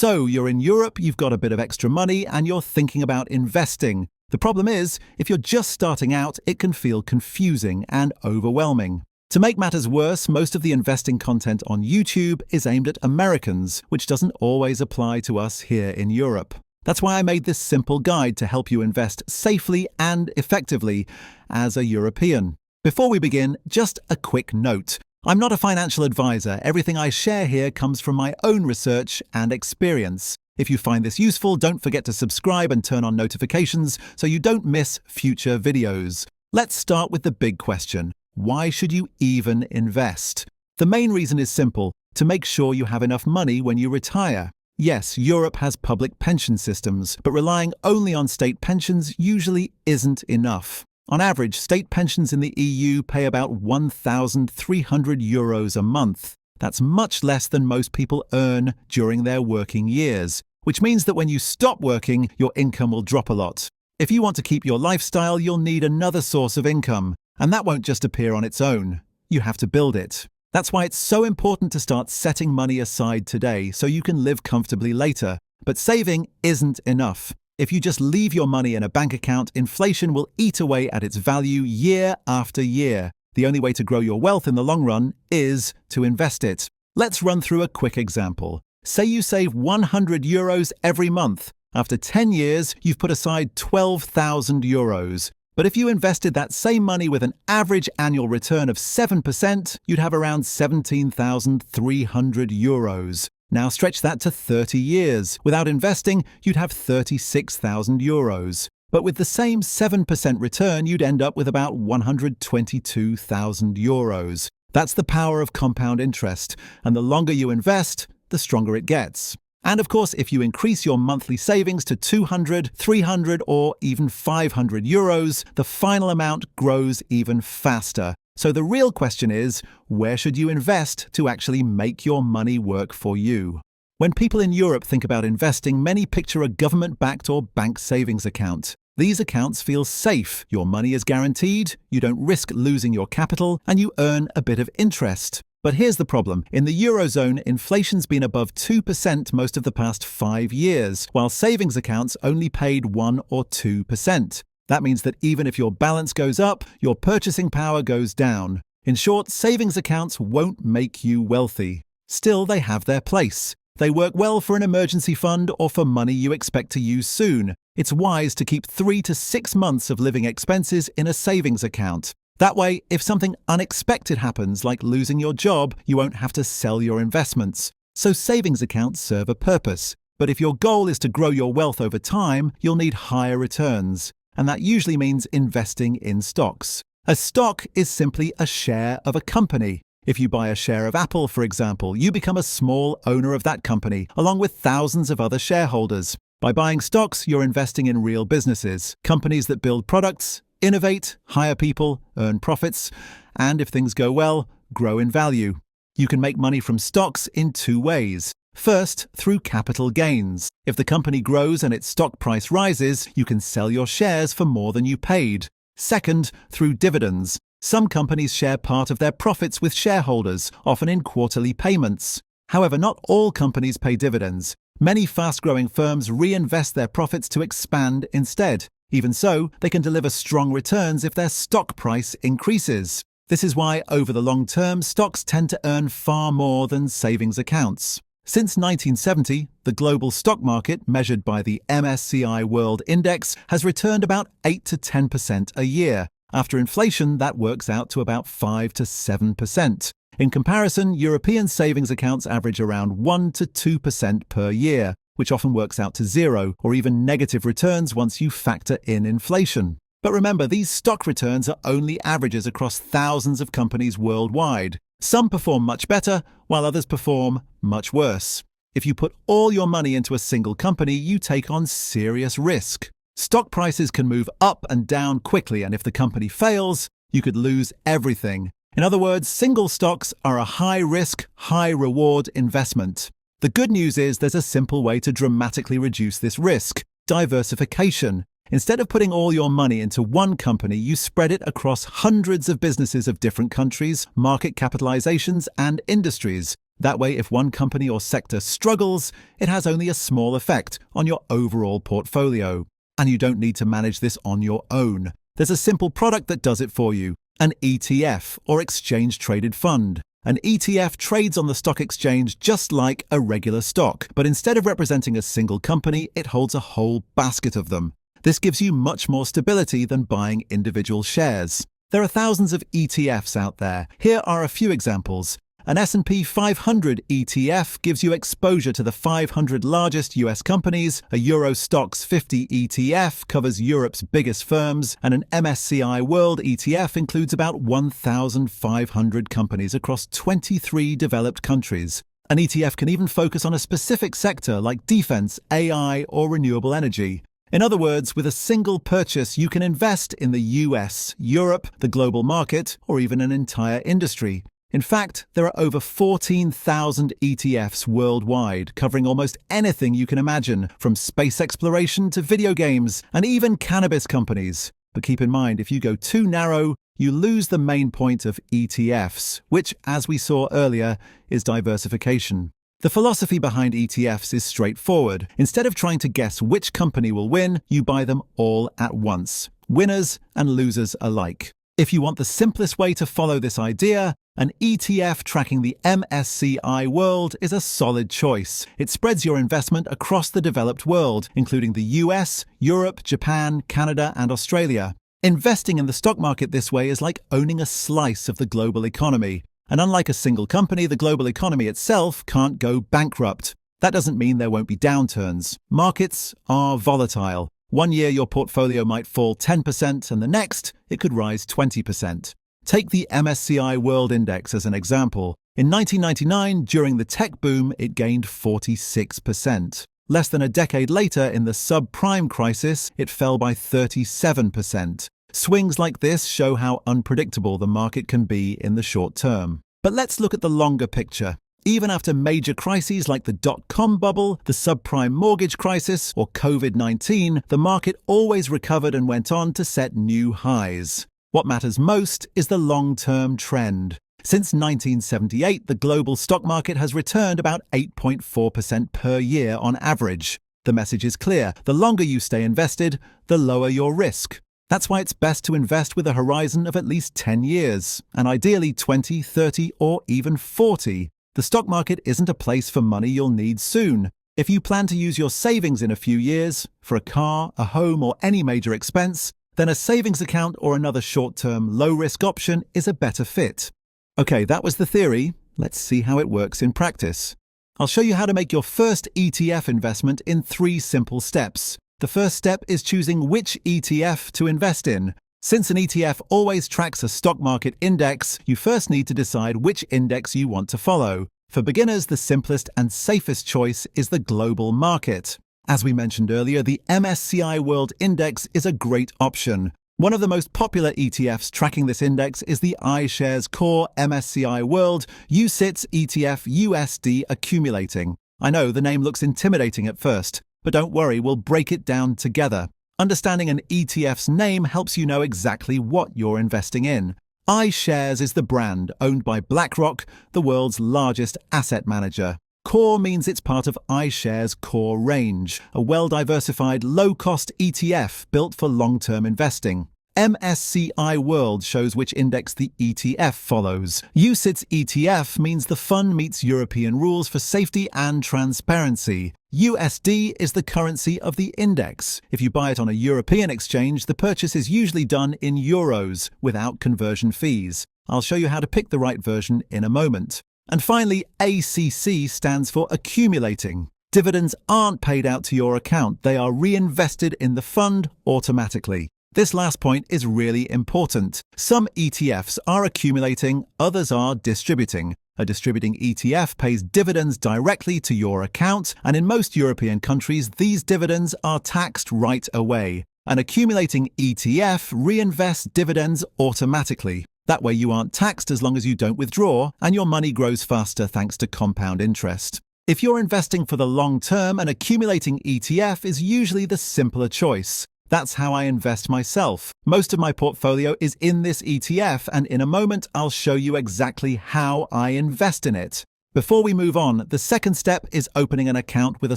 So you're in Europe, you've got a bit of extra money, and you're thinking about investing. The problem is, if you're just starting out, it can feel confusing and overwhelming. To make matters worse, most of the investing content on YouTube is aimed at Americans, which doesn't always apply to us here in Europe. That's why I made this simple guide to help you invest safely and effectively as a European. Before we begin, just a quick note. I'm not a financial advisor. Everything I share here comes from my own research and experience. If you find this useful, don't forget to subscribe and turn on notifications so you don't miss future videos. Let's start with the big question. Why should you even invest? The main reason is simple: to make sure you have enough money when you retire. Yes, Europe has public pension systems, but relying only on state pensions usually isn't enough. On average, state pensions in the EU pay about €1,300 a month. That's much less than most people earn during their working years, which means that when you stop working, your income will drop a lot. If you want to keep your lifestyle, you'll need another source of income, and that won't just appear on its own. You have to build it. That's why it's so important to start setting money aside today so you can live comfortably later. But saving isn't enough. If you just leave your money in a bank account, inflation will eat away at its value year after year. The only way to grow your wealth in the long run is to invest it. Let's run through a quick example. Say you save €100 every month. After 10 years, you've put aside €12,000. But if you invested that same money with an average annual return of 7%, you'd have around €17,300. Now stretch that to 30 years. Without investing, you'd have €36,000. But with the same 7% return, you'd end up with about €122,000. That's the power of compound interest, and the longer you invest, the stronger it gets. And of course, if you increase your monthly savings to €200, €300, or even €500, the final amount grows even faster. So the real question is, where should you invest to actually make your money work for you? When people in Europe think about investing, many picture a government-backed or bank savings account. These accounts feel safe, your money is guaranteed, you don't risk losing your capital, and you earn a bit of interest. But here's the problem. In the Eurozone, inflation's been above 2% most of the past 5 years, while savings accounts only paid 1 or 2%. That means that even if your balance goes up, your purchasing power goes down. In short, savings accounts won't make you wealthy. Still, they have their place. They work well for an emergency fund or for money you expect to use soon. It's wise to keep 3 to 6 months of living expenses in a savings account. That way, if something unexpected happens, like losing your job, you won't have to sell your investments. So savings accounts serve a purpose. But if your goal is to grow your wealth over time, you'll need higher returns. And that usually means investing in stocks. A stock is simply a share of a company. If you buy a share of Apple, for example, you become a small owner of that company, along with thousands of other shareholders. By buying stocks, you're investing in real businesses, companies that build products, innovate, hire people, earn profits, and if things go well, grow in value. You can make money from stocks in 2 ways. First, through capital gains. If the company grows and its stock price rises, you can sell your shares for more than you paid. Second, through dividends. Some companies share part of their profits with shareholders, often in quarterly payments. However, not all companies pay dividends. Many fast-growing firms reinvest their profits to expand instead. Even so, they can deliver strong returns if their stock price increases. This is why, over the long term, stocks tend to earn far more than savings accounts. Since 1970, the global stock market, measured by the MSCI World Index, has returned about 8 to 10% a year. After inflation, that works out to about 5 to 7%. In comparison, European savings accounts average around 1 to 2% per year, which often works out to zero or even negative returns once you factor in inflation. But remember, these stock returns are only averages across thousands of companies worldwide. Some perform much better, while others perform much worse. If you put all your money into a single company, you take on serious risk. Stock prices can move up and down quickly, and if the company fails, you could lose everything. In other words, single stocks are a high-risk, high-reward investment. The good news is there's a simple way to dramatically reduce this risk: diversification. Instead of putting all your money into one company, you spread it across hundreds of businesses of different countries, market capitalizations, and industries. That way, if one company or sector struggles, it has only a small effect on your overall portfolio. And you don't need to manage this on your own. There's a simple product that does it for you: an ETF, or exchange-traded fund. An ETF trades on the stock exchange just like a regular stock, but instead of representing a single company, it holds a whole basket of them. This gives you much more stability than buying individual shares. There are thousands of ETFs out there. Here are a few examples. An S&P 500 ETF gives you exposure to the 500 largest US companies, a Euro Stoxx 50 ETF covers Europe's biggest firms, and an MSCI World ETF includes about 1,500 companies across 23 developed countries. An ETF can even focus on a specific sector like defense, AI, or renewable energy. In other words, with a single purchase, you can invest in the US, Europe, the global market, or even an entire industry. In fact, there are over 14,000 ETFs worldwide, covering almost anything you can imagine, from space exploration to video games, and even cannabis companies. But keep in mind, if you go too narrow, you lose the main point of ETFs, which, as we saw earlier, is diversification. The philosophy behind ETFs is straightforward. Instead of trying to guess which company will win, you buy them all at once, winners and losers alike. If you want the simplest way to follow this idea, an ETF tracking the MSCI World is a solid choice. It spreads your investment across the developed world, including the US, Europe, Japan, Canada, and Australia. Investing in the stock market this way is like owning a slice of the global economy. And unlike a single company, the global economy itself can't go bankrupt. That doesn't mean there won't be downturns. Markets are volatile. One year your portfolio might fall 10% and the next it could rise 20%. Take the MSCI World Index as an example. In 1999, during the tech boom, it gained 46%. Less than a decade later, in the subprime crisis, it fell by 37%. Swings like this show how unpredictable the market can be in the short term. But let's look at the longer picture. Even after major crises like the dot-com bubble, the subprime mortgage crisis, or COVID-19, the market always recovered and went on to set new highs. What matters most is the long-term trend. Since 1978, the global stock market has returned about 8.4% per year on average. The message is clear: the longer you stay invested, the lower your risk. That's why it's best to invest with a horizon of at least 10 years, and ideally 20, 30, or even 40. The stock market isn't a place for money you'll need soon. If you plan to use your savings in a few years, for a car, a home, or any major expense, then a savings account or another short-term, low-risk option is a better fit. Okay, that was the theory. Let's see how it works in practice. I'll show you how to make your first ETF investment in 3 simple steps. The first step is choosing which ETF to invest in. Since an ETF always tracks a stock market index, you first need to decide which index you want to follow. For beginners, the simplest and safest choice is the global market. As we mentioned earlier, the MSCI World Index is a great option. One of the most popular ETFs tracking this index is the iShares Core MSCI World UCITS ETF USD Accumulating. I know the name looks intimidating at first, but don't worry, we'll break it down together. Understanding an ETF's name helps you know exactly what you're investing in. iShares is the brand, owned by BlackRock, the world's largest asset manager. Core means it's part of iShares Core Range, a well-diversified, low-cost ETF built for long-term investing. MSCI World shows which index the ETF follows. UCITS ETF means the fund meets European rules for safety and transparency. USD is the currency of the index. If you buy it on a European exchange, the purchase is usually done in euros, without conversion fees. I'll show you how to pick the right version in a moment. And finally, ACC stands for accumulating. Dividends aren't paid out to your account, they are reinvested in the fund automatically. This last point is really important. Some ETFs are accumulating, others are distributing. A distributing ETF pays dividends directly to your account, and in most European countries, these dividends are taxed right away. An accumulating ETF reinvests dividends automatically. That way you aren't taxed as long as you don't withdraw, and your money grows faster thanks to compound interest. If you're investing for the long term, an accumulating ETF is usually the simpler choice. That's how I invest myself. Most of my portfolio is in this ETF, and in a moment I'll show you exactly how I invest in it. Before we move on, the second step is opening an account with a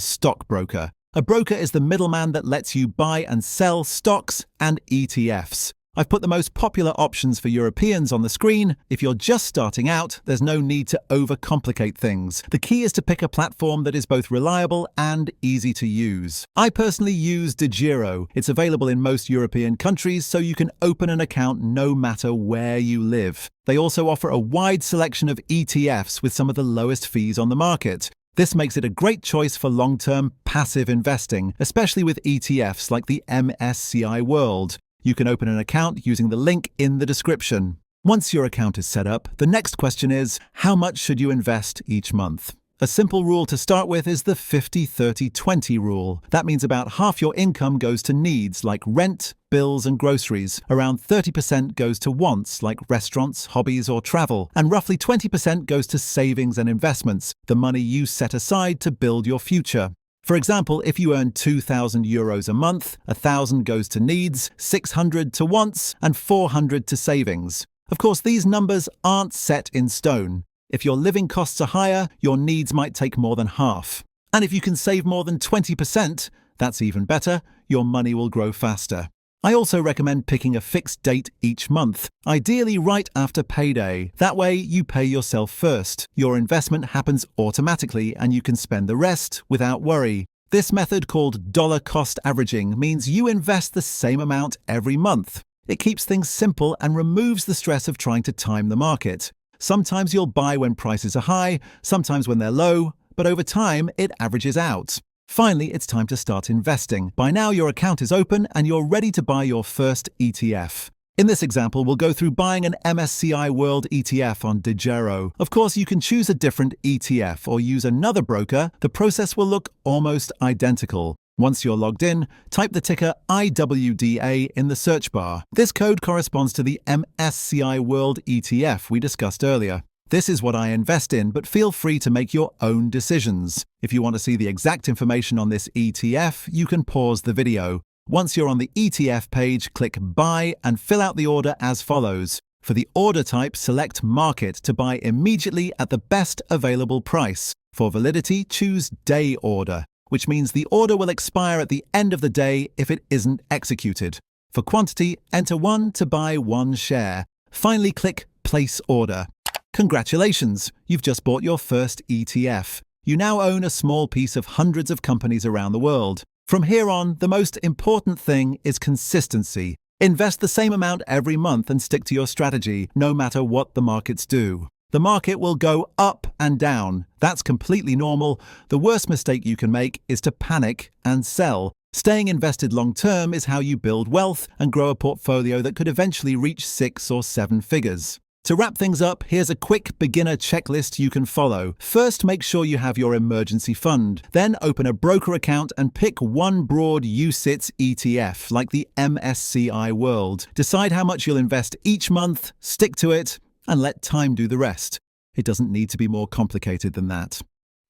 stockbroker. A broker is the middleman that lets you buy and sell stocks and ETFs. I've put the most popular options for Europeans on the screen. If you're just starting out, there's no need to overcomplicate things. The key is to pick a platform that is both reliable and easy to use. I personally use DEGIRO. It's available in most European countries, so you can open an account no matter where you live. They also offer a wide selection of ETFs with some of the lowest fees on the market. This makes it a great choice for long-term passive investing, especially with ETFs like the MSCI World. You can open an account using the link in the description. Once your account is set up, the next question is, how much should you invest each month? A simple rule to start with is the 50-30-20 rule. That means about half your income goes to needs like rent, bills and groceries. Around 30% goes to wants like restaurants, hobbies or travel. And roughly 20% goes to savings and investments, the money you set aside to build your future. For example, if you earn €2,000 a month, 1,000 goes to needs, 600 to wants, and 400 to savings. Of course, these numbers aren't set in stone. If your living costs are higher, your needs might take more than half. And if you can save more than 20%, that's even better, your money will grow faster. I also recommend picking a fixed date each month, ideally right after payday. That way, you pay yourself first. Your investment happens automatically and you can spend the rest without worry. This method, called dollar cost averaging, means you invest the same amount every month. It keeps things simple and removes the stress of trying to time the market. Sometimes you'll buy when prices are high, sometimes when they're low, but over time, it averages out. Finally, it's time to start investing. By now, your account is open and you're ready to buy your first ETF. In this example, we'll go through buying an MSCI World ETF on DEGIRO. Of course, you can choose a different ETF or use another broker. The process will look almost identical. Once you're logged in, type the ticker IWDA in the search bar. This code corresponds to the MSCI World ETF we discussed earlier. This is what I invest in, but feel free to make your own decisions. If you want to see the exact information on this ETF, you can pause the video. Once you're on the ETF page, click Buy and fill out the order as follows. For the order type, select Market to buy immediately at the best available price. For validity, choose Day Order, which means the order will expire at the end of the day if it isn't executed. For quantity, enter 1 to buy 1 share. Finally, click Place Order. Congratulations! You've just bought your first ETF. You now own a small piece of hundreds of companies around the world. From here on, the most important thing is consistency. Invest the same amount every month and stick to your strategy, no matter what the markets do. The market will go up and down. That's completely normal. The worst mistake you can make is to panic and sell. Staying invested long-term is how you build wealth and grow a portfolio that could eventually reach 6 or 7 figures. To wrap things up, here's a quick beginner checklist you can follow. First, make sure you have your emergency fund. Then open a broker account and pick one broad UCITS ETF, like the MSCI World. Decide how much you'll invest each month, stick to it, and let time do the rest. It doesn't need to be more complicated than that.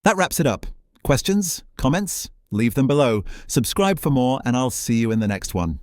That wraps it up. Questions? Comments? Leave them below. Subscribe for more, and I'll see you in the next one.